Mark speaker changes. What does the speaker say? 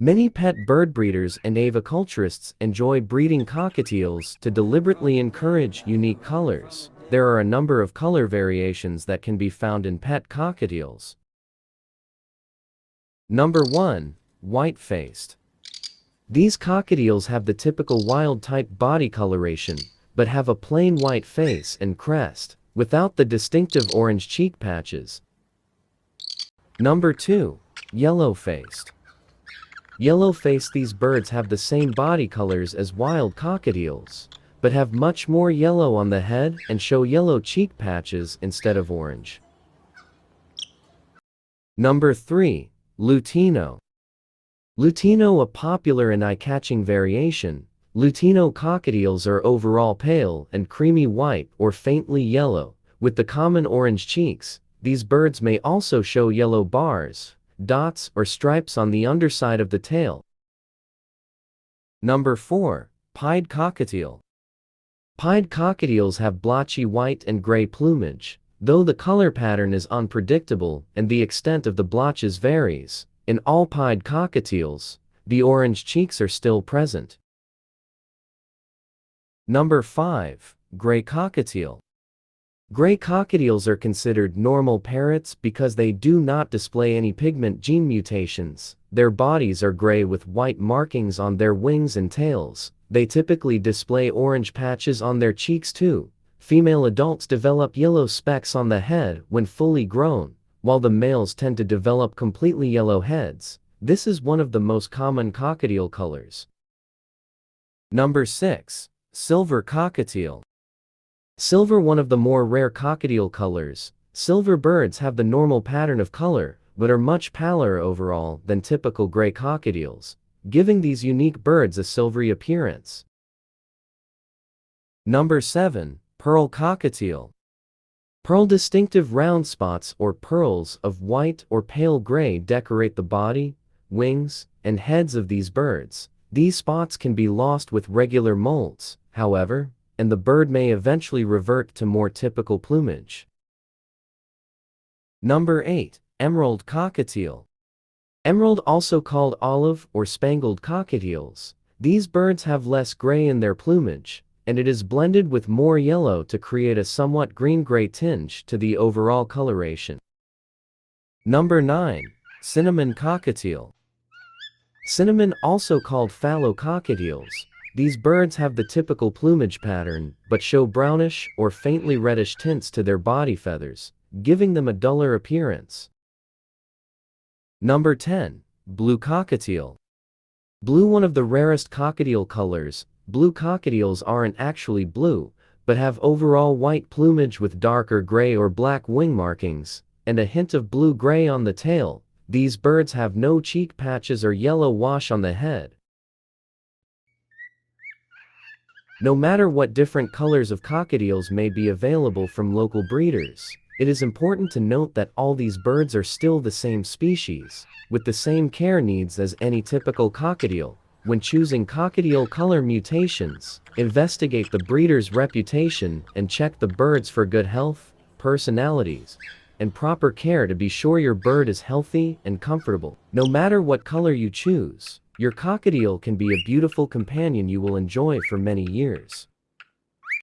Speaker 1: Many pet bird breeders and aviculturists enjoy breeding cockatiels to deliberately encourage unique colors. There are a number of color variations that can be found in pet cockatiels. Number 1. White-faced. These cockatiels have the typical wild-type body coloration, but have a plain white face and crest, without the distinctive orange cheek patches. Number 2. Yellow-faced. Yellow-faced. These birds have the same body colors as wild cockatiels, but have much more yellow on the head and show yellow cheek patches instead of orange. Number 3. Lutino. Lutino, a popular and eye-catching variation. Lutino cockatiels are overall pale and creamy white or faintly yellow, with the common orange cheeks. These birds may also show yellow bars, dots, or stripes on the underside of the tail. Number 4. Pied cockatiel. Pied cockatiels have blotchy white and gray plumage, though the color pattern is unpredictable and the extent of the blotches varies. In all pied cockatiels, the orange cheeks are still present. Number 5. Gray cockatiel. Gray cockatiels are considered normal parrots because they do not display any pigment gene mutations. Their bodies are gray with white markings on their wings and tails. They typically display orange patches on their cheeks too. Female adults develop yellow specks on the head when fully grown, while the males tend to develop completely yellow heads. This is one of the most common cockatiel colors. Number 6. Silver cockatiel. Silver, one of the more rare cockatiel colors. Silver birds have the normal pattern of color, but are much paler overall than typical gray cockatiels, giving these unique birds a silvery appearance. Number 7. Pearl cockatiel. Pearl, distinctive round spots or pearls of white or pale gray decorate the body, wings, and heads of these birds. These spots can be lost with regular molts, however, and the bird may eventually revert to more typical plumage. Number 8. Emerald cockatiel. Emerald, also called olive or spangled cockatiels. These birds have less gray in their plumage, and it is blended with more yellow to create a somewhat green-gray tinge to the overall coloration. Number 9. Cinnamon cockatiel. Cinnamon, also called fallow cockatiels. These birds have the typical plumage pattern, but show brownish or faintly reddish tints to their body feathers, giving them a duller appearance. Number 10. Blue cockatiel. Blue, one of the rarest cockatiel colors. Blue cockatiels aren't actually blue, but have overall white plumage with darker gray or black wing markings, and a hint of blue-gray on the tail. These birds have no cheek patches or yellow wash on the head. No matter what different colors of cockatiels may be available from local breeders, it is important to note that all these birds are still the same species, with the same care needs as any typical cockatiel. When choosing cockatiel color mutations, investigate the breeder's reputation and check the birds for good health, personalities, and proper care to be sure your bird is healthy and comfortable. No matter what color you choose, your cockatiel can be a beautiful companion you will enjoy for many years.